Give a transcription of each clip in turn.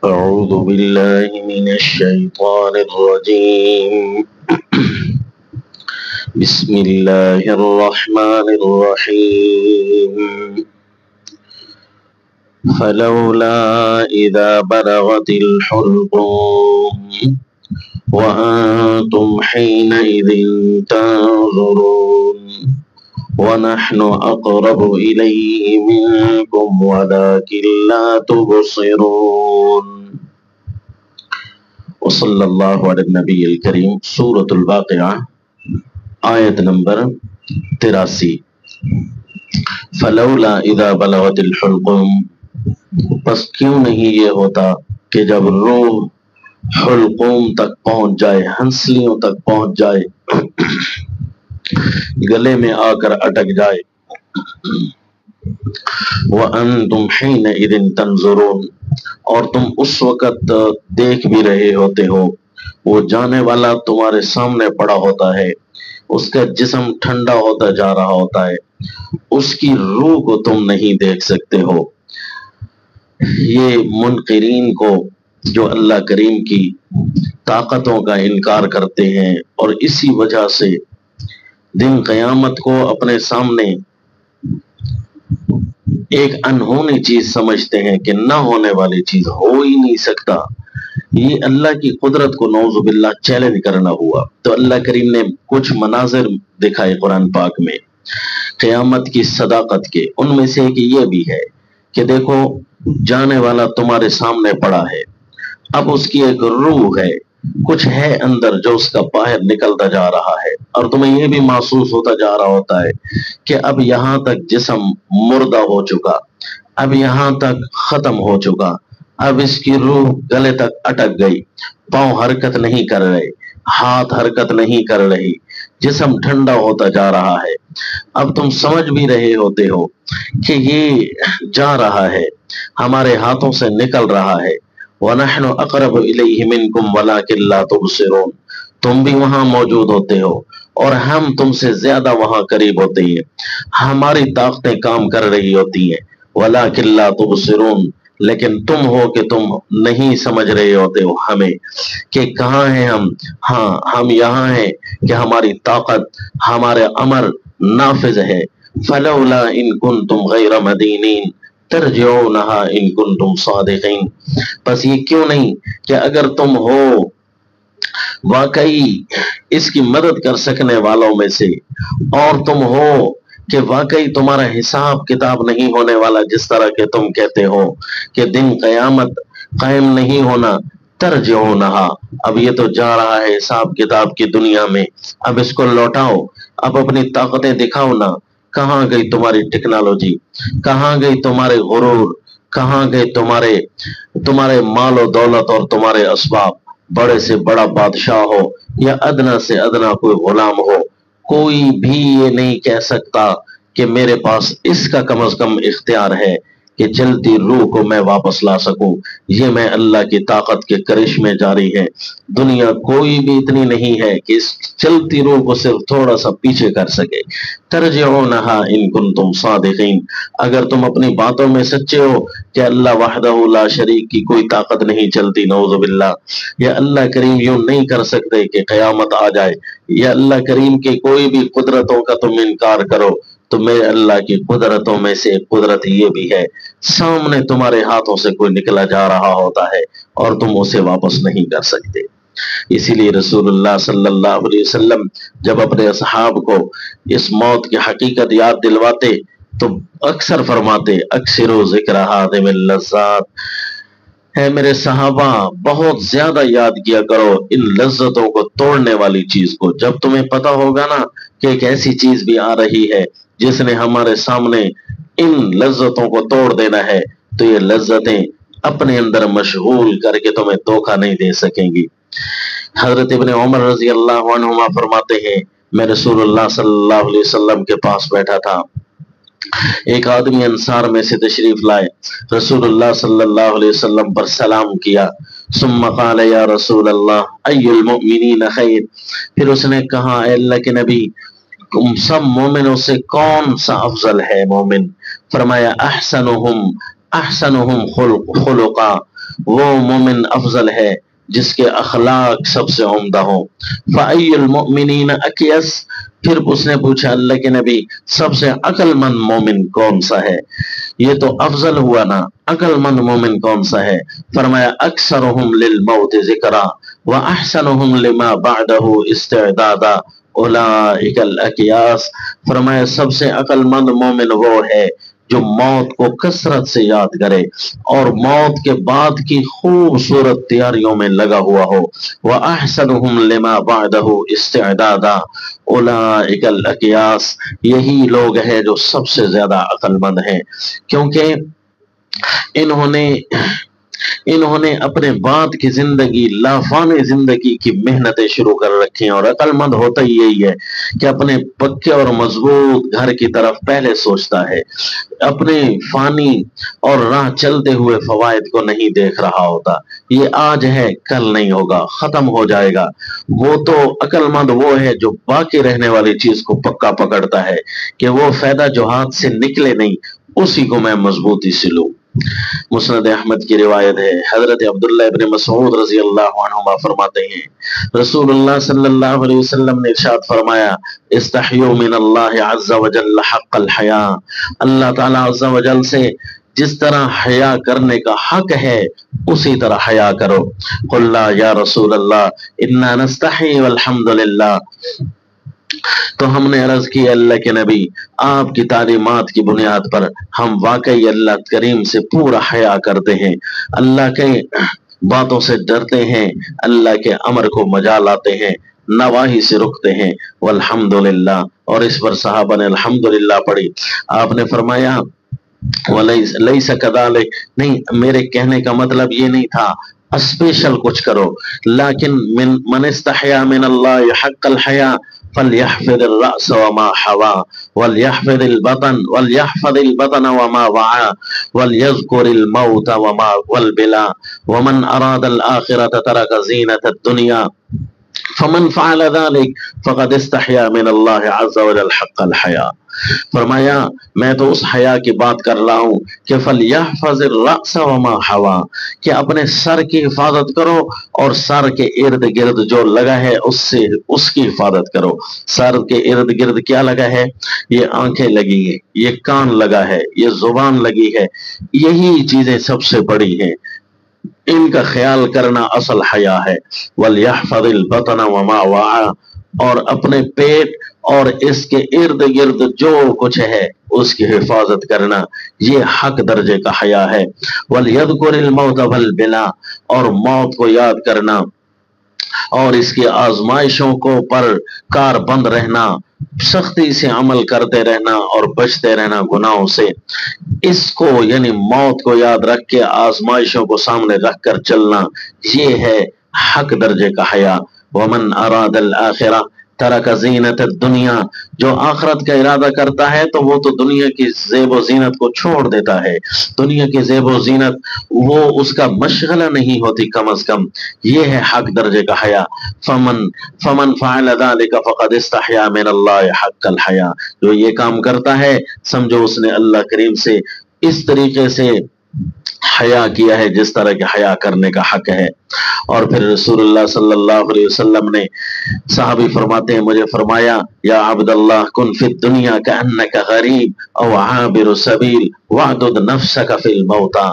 أعوذ بالله من الشيطان الرجيم بسم الله الرحمن الرحيم فلولا إذا بلغت الحلقوم وأنتم حينئذ تنظرون ونحن أقرب إليه منكم ولكن لا تبصرون وصلی اللہ علی النبی الکریم۔ سورۃ الواقعہ آیت نمبر 83۔ فلولا اذا بلغت الحلقوم، پس کیوں نہیں یہ ہوتا کہ جب روح حلقوم تک پہنچ جائے، ہنسلیوں تک پہنچ جائے، گلے میں آ کر اٹک جائے۔ وَأَنْتُمْ حِينَئِذٍ تَنْظُرُونَ، اور تم اس وقت دیکھ بھی رہے ہوتے ہو، وہ جانے والا تمہارے سامنے پڑا ہوتا ہے، اس کا جسم ٹھنڈا ہوتا جا رہا ہوتا ہے، اس کی روح کو تم نہیں دیکھ سکتے ہو۔ یہ منکرین کو جو اللہ کریم کی طاقتوں کا انکار کرتے ہیں اور اسی وجہ سے دن قیامت کو اپنے سامنے ایک انہونی چیز سمجھتے ہیں کہ نہ ہونے والی چیز ہو ہی نہیں سکتا، یہ اللہ کی قدرت کو نعوذ باللہ چیلنج کرنا ہوا۔ تو اللہ کریم نے کچھ مناظر دکھائے قرآن پاک میں قیامت کی صداقت کے، ان میں سے ایک یہ بھی ہے کہ دیکھو جانے والا تمہارے سامنے پڑا ہے، اب اس کی ایک روح ہے، کچھ ہے اندر جو اس کا باہر نکلتا جا رہا ہے، اور تمہیں یہ بھی محسوس ہوتا جا رہا ہوتا ہے کہ اب یہاں تک جسم مردہ ہو چکا، اب یہاں تک ختم ہو چکا، اب اس کی روح گلے تک اٹک گئی، پاؤں حرکت نہیں کر رہے، ہاتھ حرکت نہیں کر رہی، جسم ٹھنڈا ہوتا جا رہا ہے۔ اب تم سمجھ بھی رہے ہوتے ہو کہ یہ جا رہا ہے، ہمارے ہاتھوں سے نکل رہا ہے۔ وَنَحْنُ أَقْرَبُ إِلَيْهِ مِنْكُمْ وَلَكِنْ لَا تُبْصِرُونَ، تم بھی وہاں موجود ہوتے ہو اور ہم تم سے زیادہ وہاں قریب ہوتے ہیں، ہماری طاقتیں کام کر رہی ہوتی ہیں۔ وَلَكِنْ لَا تُبْصِرُونَ، لیکن تم ہو کہ تم نہیں سمجھ رہے ہوتے ہو ہمیں کہ کہاں ہیں ہم۔ ہاں ہم یہاں ہیں کہ ہماری طاقت، ہمارے امر نافذ ہے۔ فلولا ان کنتم غیر مدینین ترجعونہا ان کنتم صادقین، پس یہ کیوں نہیں کہ اگر تم ہو واقعی اس کی مدد کر سکنے والوں میں سے، اور تم ہو کہ واقعی تمہارا حساب کتاب نہیں ہونے والا، جس طرح کہ تم کہتے ہو کہ دن قیامت قائم نہیں ہونا، ترجعونہا، اب یہ تو جا رہا ہے حساب کتاب کی دنیا میں، اب اس کو لوٹاؤ، اب اپنی طاقتیں دکھاؤ نا۔ کہاں گئی تمہاری ٹیکنالوجی، کہاں گئی تمہارے غرور، کہاں گئے تمہارے مال و دولت اور تمہارے اسباب؟ بڑے سے بڑا بادشاہ ہو یا ادنا سے ادنا کوئی غلام ہو، کوئی بھی یہ نہیں کہہ سکتا کہ میرے پاس اس کا کم از کم اختیار ہے کہ چلتی روح کو میں واپس لا سکوں۔ یہ میں اللہ کی طاقت کے کرشمے جاری ہے، دنیا کوئی بھی اتنی نہیں ہے کہ اس چلتی روح کو صرف تھوڑا سا پیچھے کر سکے۔ ترجعونہا ان کنتم صادقین، اگر تم اپنی باتوں میں سچے ہو کہ اللہ وحدہ لا شریک کی کوئی طاقت نہیں چلتی، نعوذ باللہ، یا اللہ کریم یوں نہیں کر سکتے کہ قیامت آ جائے، یا اللہ کریم کی کوئی بھی قدرتوں کا تم انکار کرو، تو میرے اللہ کی قدرتوں میں سے ایک قدرت یہ بھی ہے، سامنے تمہارے ہاتھوں سے کوئی نکلا جا رہا ہوتا ہے اور تم اسے واپس نہیں کر سکتے۔ اسی لیے رسول اللہ صلی اللہ علیہ وسلم جب اپنے اصحاب کو اس موت کی حقیقت یاد دلواتے تو اکثر فرماتے اکثروا ذکر ہادم اللذات، اے میرے صحابہ بہت زیادہ یاد کیا کرو ان لذتوں کو توڑنے والی چیز کو۔ جب تمہیں پتا ہوگا نا کہ ایک ایسی چیز بھی آ رہی ہے جس نے ہمارے سامنے ان لذتوں کو توڑ دینا ہے، تو یہ لذتیں اپنے اندر مشغول کر کے تمہیں دھوکہ نہیں دے سکیں گی۔ حضرت ابن عمر رضی اللہ عنہما فرماتے ہیں میں رسول اللہ صلی اللہ علیہ وسلم کے پاس بیٹھا تھا، ایک آدمی انصار میں سے تشریف لائے، رسول اللہ صلی اللہ علیہ وسلم پر سلام کیا، ثم قال یا رسول اللہ ای المؤمنین خیر، پھر اس نے کہا اے اللہ کے نبی سب مومنوں سے کون سا افضل ہے مومن؟ فرمایا احسنہم خلقا، وہ مومن افضل ہے جس کے اخلاق سب سے عمدہ ہوں۔ فَأَيُّ الْمُؤْمِنِينَ أَكْيَسَ، پھر اس نے پوچھا اللہ کے نبی سب سے عقل مند مومن کون سا ہے؟ یہ تو افضل ہوا نا، عقل مند مومن کون سا ہے؟ فرمایا اکثرهم للموت ذکرا واحسنهم لما بعده استعدادا اولئک الاکیاس۔ فرمایا سب سے عقل مند مومن وہ ہے جو موت کو کثرت سے یاد کرے اور موت کے بعد کی خوبصورت تیاریوں میں لگا ہوا ہو۔ وَأَحْسَنُهُمْ لِمَا بَعْدَهُ اسْتِعْدَادًا اولئک الاکیاس، یہی لوگ ہیں جو سب سے زیادہ عقل مند ہیں، کیونکہ انہوں نے اپنے بعد کی زندگی، لافانی زندگی کی محنتیں شروع کر رکھی ہیں۔ اور عقل مند ہوتا ہی یہی ہے کہ اپنے پکے اور مضبوط گھر کی طرف پہلے سوچتا ہے، اپنے فانی اور راہ چلتے ہوئے فوائد کو نہیں دیکھ رہا ہوتا۔ یہ آج ہے کل نہیں ہوگا، ختم ہو جائے گا۔ وہ تو عقل مند وہ ہے جو باقی رہنے والی چیز کو پکا پکڑتا ہے کہ وہ فائدہ جو ہاتھ سے نکلے نہیں اسی کو میں مضبوطی سے لوں۔ مسند احمد کی روایت ہے، حضرت عبداللہ ابن مسعود رضی اللہ عنہما فرماتے ہیں رسول اللہ صلی اللہ علیہ وسلم نے ارشاد فرمایا استحیوا من اللہ عز وجل حق الحیاء، اللہ تعالیٰ عز وجل سے جس طرح حیا کرنے کا حق ہے اسی طرح حیا کرو۔ قلنا یا رسول اللہ انا نستحی والحمد للہ، تو ہم نے عرض کی اللہ کے نبی آپ کی تعلیمات کی بنیاد پر ہم واقعی اللہ کریم سے پورا حیا کرتے ہیں، اللہ کے باتوں سے ڈرتے ہیں، اللہ کے امر کو مجال آتے ہیں، نواہی سے رکتے ہیں، والحمدللہ، اور اس پر صحابہ نے الحمدللہ پڑھی۔ آپ نے فرمایا لیس کذالک، نہیں میرے کہنے کا مطلب یہ نہیں تھا اسپیشل کچھ کرو، لیکن من استحیا من اللہ حق الحیا فلیحفظ الرأس وما حوا ولیحفظ البطن وما وعا ولیذکر الموت وما والبلا ومن اراد الآخرة ترک زینة الدنیا فمن فعل ذلك فقد استحیا من اللہ عز وجل حق الحیا۔ فرمایا میں تو اس حیا کی بات کر رہا ہوں کہ فلیحفظ الرأس وما حوا، کہ اپنے سر کی حفاظت کرو اور سر کے ارد گرد جو لگا ہے اس کی حفاظت کرو۔ سر کے ارد گرد کیا لگا ہے؟ یہ آنکھیں لگی ہیں، یہ کان لگا ہے، یہ زبان لگی ہے، یہی چیزیں سب سے بڑی ہیں، ان کا خیال کرنا اصل حیا ہے۔ وَلْيَحْفَظِ الْبَطْنَ وَمَا وَعَا، اور اپنے پیٹ اور اس کے ارد گرد جو کچھ ہے اس کی حفاظت کرنا، یہ حق درجے کا حیا ہے۔ وَلْيَذْكُرِ الْمَوْتَ وَالْبِلَا، اور موت کو یاد کرنا اور اس کی آزمائشوں کو پر کار بند رہنا، سختی سے عمل کرتے رہنا اور بچتے رہنا گناہوں سے، اس کو یعنی موت کو یاد رکھ کے آزمائشوں کو سامنے رکھ کر چلنا، یہ ہے حق درجے کا حیا۔ ومن اراد الآخرہ ترک زینت الدنیا، جو آخرت کا ارادہ کرتا ہے تو وہ تو دنیا کی زیب و زینت کو چھوڑ دیتا ہے، دنیا کی زیب و زینت وہ اس کا مشغلہ نہیں ہوتی، کم از کم یہ ہے حق درجے کا حیا۔ فمن فعل ذلك فقد استحیا من اللہ حق الحیا، جو یہ کام کرتا ہے سمجھو اس نے اللہ کریم سے اس طریقے سے حیا کیا ہے جس طرح کے حیا کرنے کا حق ہے۔ اور پھر رسول اللہ صلی اللہ علیہ وسلم نے، صحابی فرماتے ہیں مجھے فرمایا یا عبداللہ کن فی الدنیا کأنک غریب او عابر سبیل وعدد نفسک فی الموتى،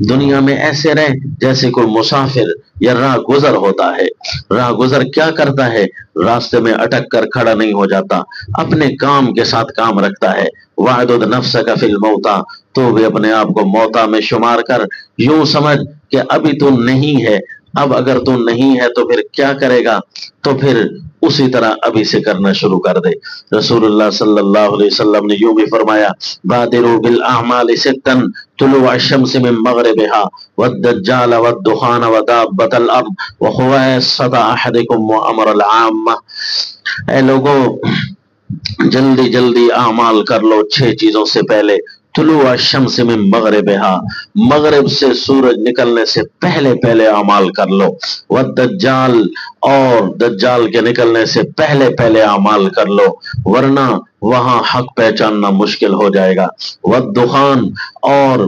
دنیا میں ایسے رہ جیسے کوئی مسافر یا راہ گزر ہوتا ہے۔ راہ گزر کیا کرتا ہے؟ راستے میں اٹک کر کھڑا نہیں ہو جاتا، اپنے کام کے ساتھ کام رکھتا ہے۔ وعدد نفسک فی الموتى، تو بھی اپنے آپ کو موتا میں شمار کر، یوں سمجھ کہ ابھی تو نہیں ہے، اب اگر تو نہیں ہے تو پھر کیا کرے گا، تو پھر اسی طرح ابھی سے کرنا شروع کر دے۔ رسول اللہ صلی اللہ علیہ وسلم نے یوں بھی فرمایا بادروا بالاعمال ستا طلوع الشمس من مغربها والدجال والدخان ودابة الارض وخوائصة احدكم وامر العامة، اے لوگوں جلدی جلدی اعمال کر لو 6 چیزوں سے پہلے۔ طلوع الشمس من مغربها، مغرب سے سورج نکلنے سے پہلے پہلے اعمال کر لو، والدجال، اور دجال کے نکلنے سے پہلے پہلے اعمال کر لو ورنہ وہاں حق پہچاننا مشکل ہو جائے گا۔ والدخان، اور